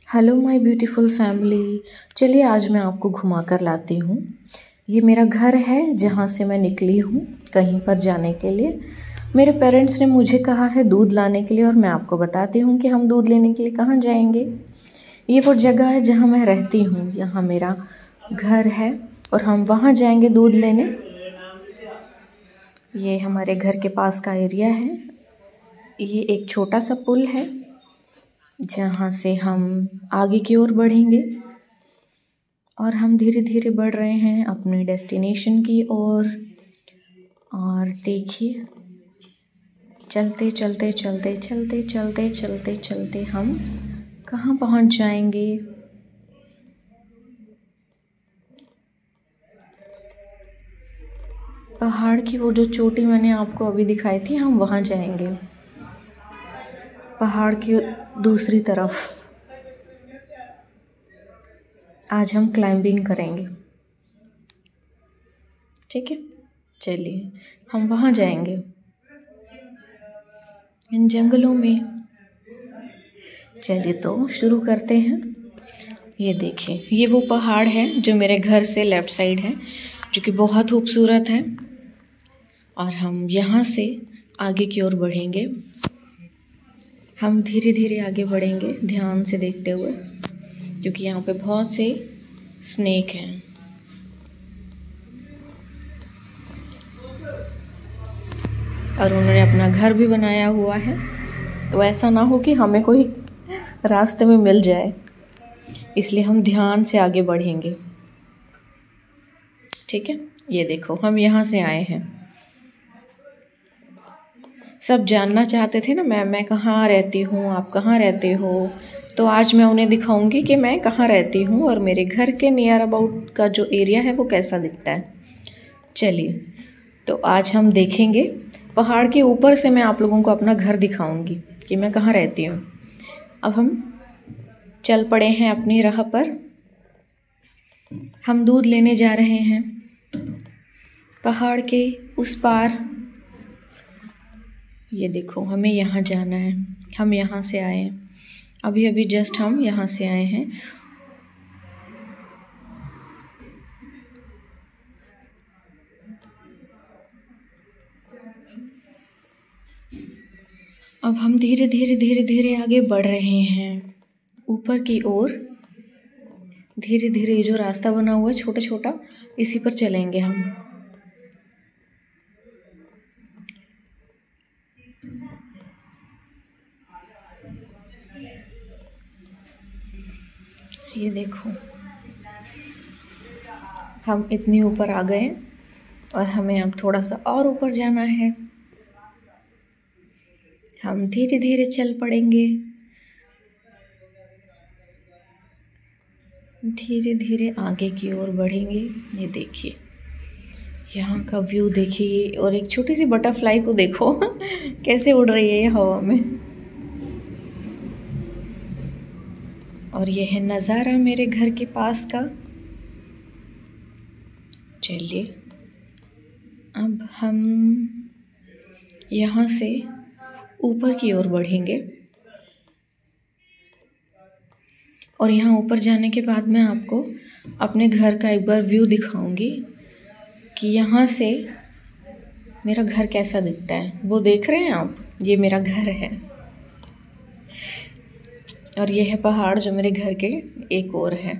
Hello my beautiful family. चलिए आज मैं आपको घुमा कर लाती हूँ। ये मेरा घर है जहाँ से मैं निकली हूँ कहीं पर जाने के लिए। मेरे पेरेंट्स ने मुझे कहा है दूध लाने के लिए और मैं आपको बताती हूँ कि हम दूध लेने के लिए कहाँ जाएंगे। ये वो जगह है जहाँ मैं रहती हूँ, यहाँ मेरा घर है और हम वहाँ जाएंगे दूध लेने। ये हमारे घर के पास का एरिया है। ये एक छोटा सा पुल है जहाँ से हम आगे की ओर बढ़ेंगे और हम धीरे धीरे बढ़ रहे हैं अपने डेस्टिनेशन की ओर। और देखिए चलते चलते चलते चलते चलते चलते चलते हम कहाँ पहुँच जाएंगे। पहाड़ की वो जो चोटी मैंने आपको अभी दिखाई थी, हम वहाँ जाएंगे, पहाड़ की दूसरी तरफ। आज हम क्लाइंबिंग करेंगे, ठीक है। चलिए हम वहाँ जाएंगे इन जंगलों में। चलिए तो शुरू करते हैं। ये देखिए, ये वो पहाड़ है जो मेरे घर से लेफ़्ट साइड है, जो कि बहुत खूबसूरत है। और हम यहाँ से आगे की ओर बढ़ेंगे। हम धीरे धीरे आगे बढ़ेंगे ध्यान से देखते हुए, क्योंकि यहाँ पे बहुत से स्नेक हैं। और उन्होंने अपना घर भी बनाया हुआ है, तो ऐसा ना हो कि हमें कोई रास्ते में मिल जाए, इसलिए हम ध्यान से आगे बढ़ेंगे, ठीक है। ये देखो हम यहाँ से आए हैं। सब जानना चाहते थे ना मैं कहाँ रहती हूँ, आप कहाँ रहते हो। तो आज मैं उन्हें दिखाऊंगी कि मैं कहाँ रहती हूँ और मेरे घर के नियर अबाउट का जो एरिया है वो कैसा दिखता है। चलिए तो आज हम देखेंगे, पहाड़ के ऊपर से मैं आप लोगों को अपना घर दिखाऊंगी कि मैं कहाँ रहती हूँ। अब हम चल पड़े हैं अपनी राह पर। हम दूध लेने जा रहे हैं पहाड़ के उस पार। ये देखो हमें यहाँ जाना है, हम यहाँ से आए हैं, अभी अभी जस्ट हम यहाँ से आए हैं। अब हम धीरे धीरे धीरे धीरे आगे बढ़ रहे हैं ऊपर की ओर। धीरे धीरे ये जो रास्ता बना हुआ है छोटा छोटा, इसी पर चलेंगे हम। ये देखो हम इतनी ऊपर आ गए और हमें अब थोड़ा सा और ऊपर जाना है। हम धीरे धीरे चल पड़ेंगे, धीरे धीरे आगे की ओर बढ़ेंगे। ये देखिए यहाँ का व्यू देखिए, और एक छोटी सी बटरफ्लाई को देखो कैसे उड़ रही है ये हवा में। और ये है नज़ारा मेरे घर के पास का। चलिए अब हम यहाँ से ऊपर की ओर बढ़ेंगे और यहाँ ऊपर जाने के बाद मैं आपको अपने घर का एक बार व्यू दिखाऊंगी कि यहाँ से मेरा घर कैसा दिखता है। वो देख रहे हैं आप, ये मेरा घर है और ये है पहाड़ जो मेरे घर के एक और है।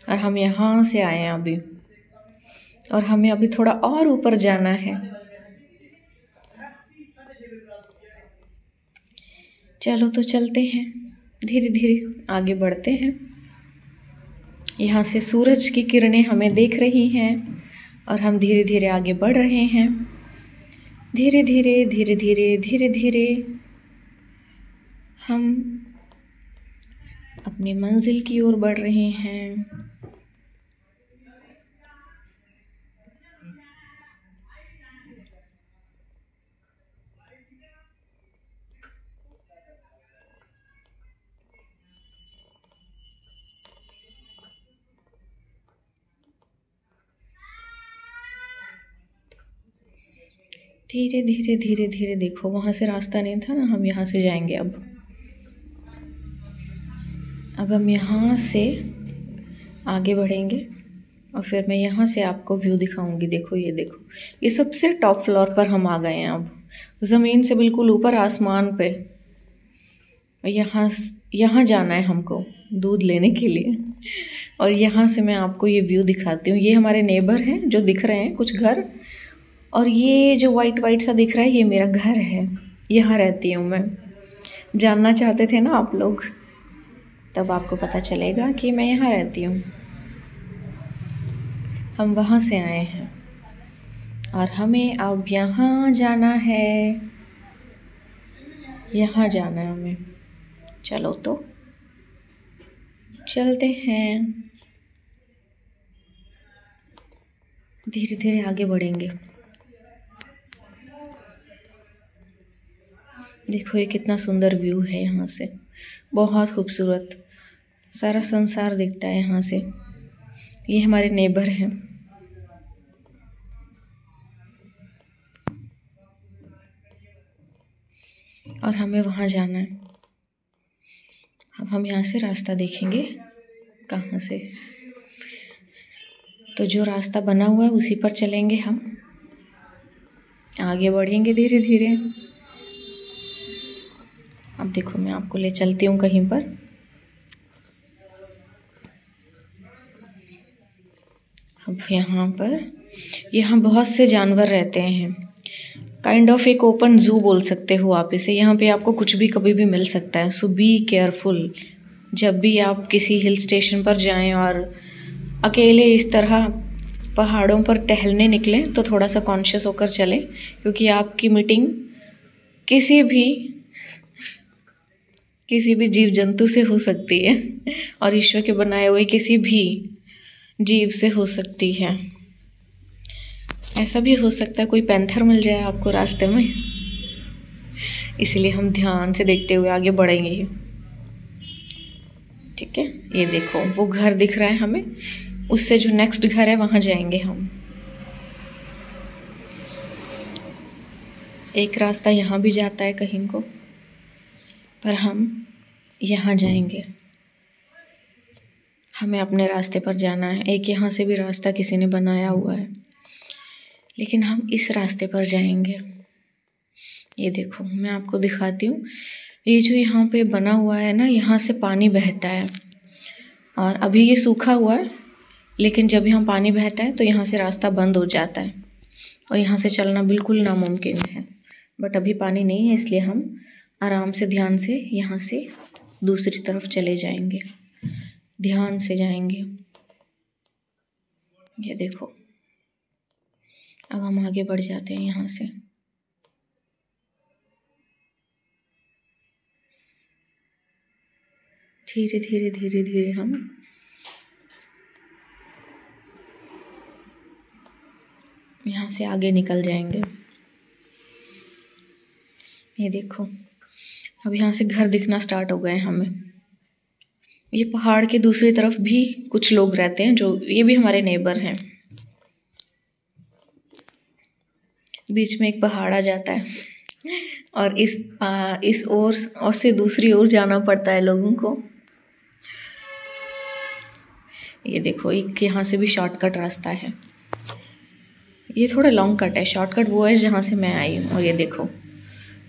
और हम यहाँ से आए हैं अभी, और हमें अभी थोड़ा और ऊपर जाना है। चलो तो चलते हैं, धीरे धीरे आगे बढ़ते हैं। यहाँ से सूरज की किरणें हमें देख रही हैं और हम धीरे धीरे आगे बढ़ रहे हैं। धीरे धीरे धीरे धीरे धीरे धीरे हम अपनी मंजिल की ओर बढ़ रहे हैं। धीरे धीरे धीरे धीरे देखो, वहाँ से रास्ता नहीं था ना, हम यहाँ से जाएंगे अब। अब हम यहाँ से आगे बढ़ेंगे और फिर मैं यहाँ से आपको व्यू दिखाऊंगी। देखो ये देखो, ये सबसे टॉप फ्लोर पर हम आ गए हैं। अब ज़मीन से बिल्कुल ऊपर आसमान पे। यहाँ जाना है हमको दूध लेने के लिए। और यहाँ से मैं आपको ये व्यू दिखाती हूँ। ये हमारे नेबर हैं जो दिख रहे हैं कुछ घर, और ये जो वाइट वाइट सा दिख रहा है ये मेरा घर है, यहाँ रहती हूँ मैं। जानना चाहते थे ना आप लोग, तब आपको पता चलेगा कि मैं यहाँ रहती हूँ। हम वहाँ से आए हैं और हमें अब यहाँ जाना है, यहाँ जाना है हमें। चलो तो चलते हैं, धीरे धीरे आगे बढ़ेंगे। देखो ये कितना सुंदर व्यू है यहाँ से, बहुत खूबसूरत। सारा संसार दिखता है यहाँ से। ये हमारे नेबर हैं। और हमें वहाँ जाना है। अब हम यहाँ से रास्ता देखेंगे कहाँ से। तो जो रास्ता बना हुआ है उसी पर चलेंगे हम, आगे बढ़ेंगे धीरे धीरे। अब देखो मैं आपको ले चलती हूँ कहीं पर। अब यहाँ बहुत से जानवर रहते हैं। काइंड ऑफ एक ओपन जू बोल सकते हो आप इसे। यहाँ पे आपको कुछ भी कभी भी मिल सकता है। सो बी केयरफुल जब भी आप किसी हिल स्टेशन पर जाएं और अकेले इस तरह पहाड़ों पर टहलने निकलें तो थोड़ा सा कॉन्शियस होकर चलें, क्योंकि आपकी मीटिंग किसी भी जीव जंतु से हो सकती है और ईश्वर के बनाए हुए किसी भी जीव से हो सकती है। ऐसा भी हो सकता है कोई पैंथर मिल जाए आपको रास्ते में, इसलिए हम ध्यान से देखते हुए आगे बढ़ेंगे। ठीक है, ये देखो वो घर दिख रहा है हमें, उससे जो नेक्स्ट घर है वहां जाएंगे हम। एक रास्ता यहाँ भी जाता है कहीं को, पर हम यहाँ जाएंगे। हमें अपने रास्ते पर जाना है। एक यहाँ से भी रास्ता किसी ने बनाया हुआ है, लेकिन हम इस रास्ते पर जाएंगे। ये देखो मैं आपको दिखाती हूँ। ये जो यहाँ पे बना हुआ है ना, यहाँ से पानी बहता है और अभी ये सूखा हुआ है, लेकिन जब यहाँ पानी बहता है तो यहाँ से रास्ता बंद हो जाता है और यहाँ से चलना बिल्कुल नामुमकिन है। बट अभी पानी नहीं है, इसलिए हम आराम से ध्यान से यहाँ से दूसरी तरफ चले जाएंगे, ध्यान से जाएंगे। ये देखो अब हम आगे बढ़ जाते हैं यहाँ से। धीरे धीरे धीरे धीरे हम यहाँ से आगे निकल जाएंगे। ये देखो अब यहाँ से घर दिखना स्टार्ट हो गए हैं हमें। ये पहाड़ के दूसरी तरफ भी कुछ लोग रहते हैं, जो ये भी हमारे नेबर हैं। बीच में एक पहाड़ आ जाता है और इस ओर और से दूसरी ओर जाना पड़ता है लोगों को। ये देखो एक यहाँ से भी शॉर्टकट रास्ता है। ये थोड़ा लॉन्ग कट है, शॉर्टकट वो है जहाँ से मैं आई हूँ। और ये देखो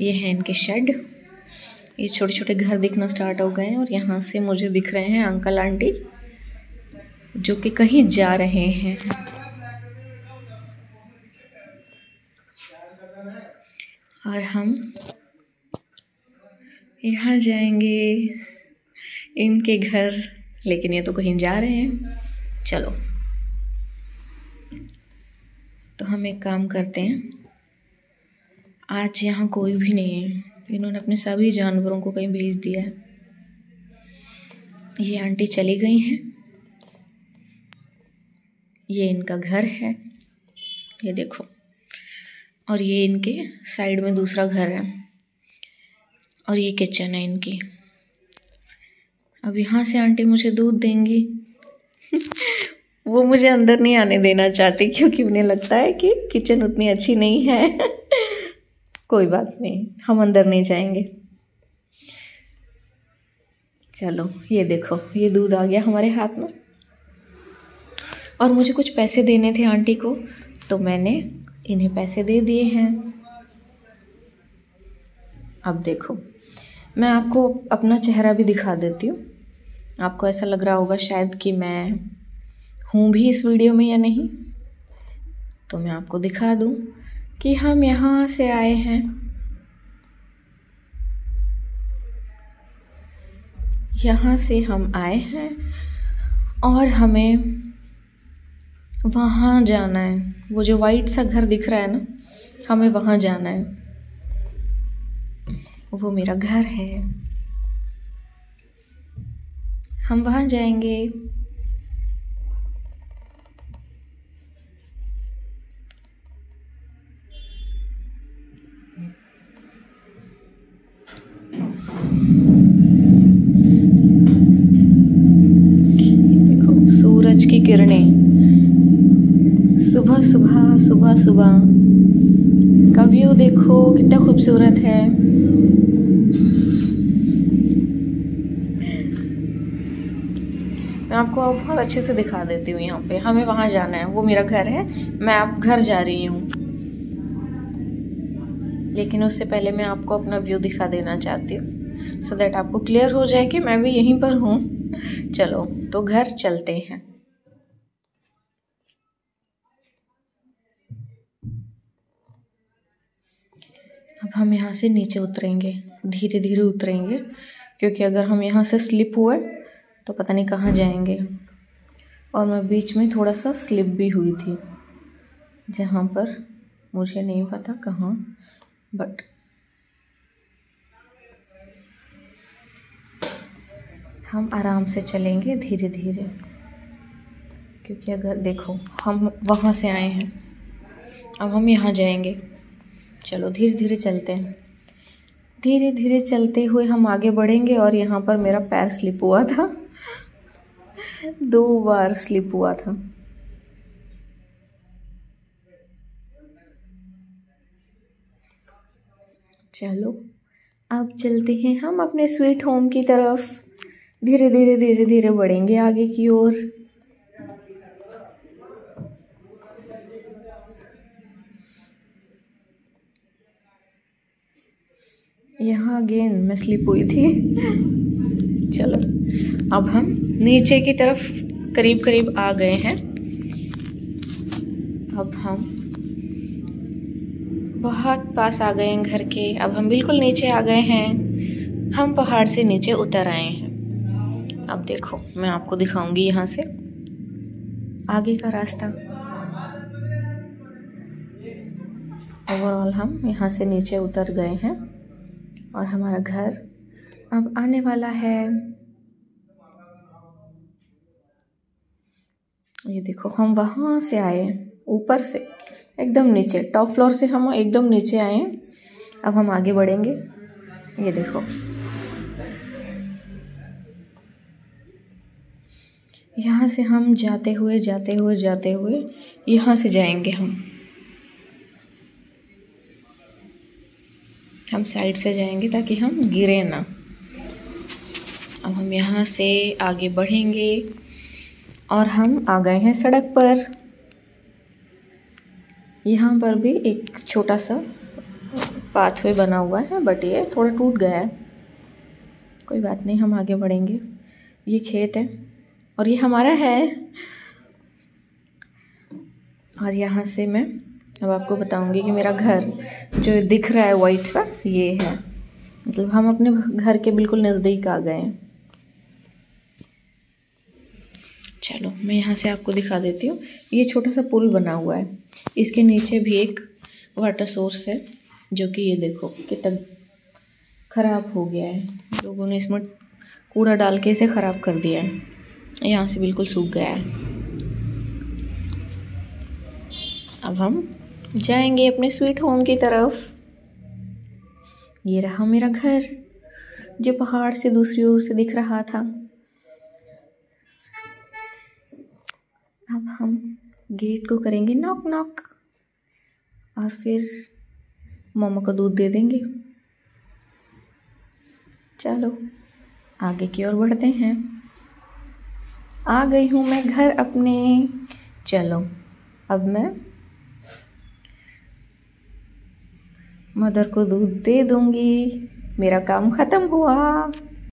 ये है इनके शेड। ये छोटे छोटे घर दिखना स्टार्ट हो गए हैं और यहाँ से मुझे दिख रहे हैं अंकल आंटी जो कि कहीं जा रहे हैं। और हम यहाँ जाएंगे इनके घर, लेकिन ये तो कहीं जा रहे हैं। चलो तो हम एक काम करते हैं, आज यहाँ कोई भी नहीं है, इन्होंने अपने सभी जानवरों को कहीं भेज दिया है। ये आंटी चली गई हैं। ये इनका घर है, ये देखो। और ये इनके साइड में दूसरा घर है और ये किचन है इनकी। अब यहाँ से आंटी मुझे दूध देंगी वो मुझे अंदर नहीं आने देना चाहती, क्योंकि उन्हें लगता है कि किचन उतनी अच्छी नहीं है कोई बात नहीं, हम अंदर नहीं जाएंगे। चलो ये देखो, ये दूध आ गया हमारे हाथ में। और मुझे कुछ पैसे देने थे आंटी को, तो मैंने इन्हें पैसे दे दिए हैं। अब देखो, मैं आपको अपना चेहरा भी दिखा देती हूँ। आपको ऐसा लग रहा होगा शायद कि मैं हूँ भी इस वीडियो में या नहीं, तो मैं आपको दिखा दूँ कि हम यहाँ से आए हैं। यहाँ से हम आए हैं और हमें वहाँ जाना है। वो जो वाइट सा घर दिख रहा है ना, हमें वहाँ जाना है। वो मेरा घर है, हम वहाँ जाएंगे। देखो सूरज की किरणें, सुबह सुबह सुबह सुबह का व्यू देखो कितना खूबसूरत है। मैं आपको बहुत अच्छे से दिखा देती हूँ। यहाँ पे हमें वहाँ जाना है, वो मेरा घर है, मैं अब घर जा रही हूँ। लेकिन उससे पहले मैं आपको अपना व्यू दिखा देना चाहती हूँ, सो दैट आपको क्लियर हो जाए कि मैं भी यहीं पर हूँ। चलो तो घर चलते हैं। अब हम यहाँ से नीचे उतरेंगे, धीरे धीरे उतरेंगे, क्योंकि अगर हम यहाँ से स्लिप हुए तो पता नहीं कहाँ जाएंगे। और मैं बीच में थोड़ा सा स्लिप भी हुई थी, जहाँ पर मुझे नहीं पता कहाँ, बट हम आराम से चलेंगे धीरे धीरे, क्योंकि अगर देखो हम वहाँ से आए हैं, अब हम यहाँ जाएंगे। चलो धीरे धीरे चलते हैं। धीरे धीरे चलते हुए हम आगे बढ़ेंगे। और यहाँ पर मेरा पैर स्लिप हुआ था 2 बार स्लिप हुआ था। चलो अब चलते हैं हम अपने स्वीट होम की तरफ। धीरे धीरे धीरे धीरे बढ़ेंगे आगे की ओर। यहाँ अगेन मैं स्लिप हुई थी। चलो अब हम नीचे की तरफ करीब करीब आ गए हैं। अब हम बहुत पास आ गए हैं घर के। अब हम बिल्कुल नीचे आ गए हैं, हम पहाड़ से नीचे उतर आए हैं। अब देखो मैं आपको दिखाऊंगी यहाँ से आगे का रास्ता। ओवरऑल हम यहाँ से नीचे उतर गए हैं और हमारा घर अब आने वाला है। ये देखो हम वहाँ से आए, ऊपर से एकदम नीचे, टॉप फ्लोर से हम एकदम नीचे आए हैं। अब हम आगे बढ़ेंगे। ये देखो यहाँ से हम जाते हुए जाते हुए जाते हुए यहाँ से जाएंगे। हम साइड से जाएंगे ताकि हम गिरे ना। अब हम यहाँ से आगे बढ़ेंगे और हम आ गए हैं सड़क पर। यहाँ पर भी एक छोटा सा पाथवे बना हुआ है, बट ये थोड़ा टूट गया है। कोई बात नहीं, हम आगे बढ़ेंगे। ये खेत है और ये हमारा है। और यहाँ से मैं अब आपको बताऊंगी कि मेरा घर जो दिख रहा है वाइट सा, ये है। मतलब हम अपने घर के बिल्कुल नज़दीक आ गए हैं। चलो मैं यहाँ से आपको दिखा देती हूँ। ये छोटा सा पुल बना हुआ है, इसके नीचे भी एक वाटर सोर्स है, जो कि ये देखो कितना ख़राब हो गया है। लोगों ने इसमें कूड़ा डाल के इसे ख़राब कर दिया है। यहाँ से बिल्कुल सूख गया है। अब हम जाएंगे अपने स्वीट होम की तरफ। ये रहा मेरा घर, जो पहाड़ से दूसरी ओर से दिख रहा था। अब हम गेट को करेंगे नॉक नॉक और फिर मम्मा को दूध दे देंगे। चलो आगे की ओर बढ़ते हैं। आ गई हूँ मैं घर अपने, चलो अब मैं मदर को दूध दे दूँगी, मेरा काम ख़त्म हुआ।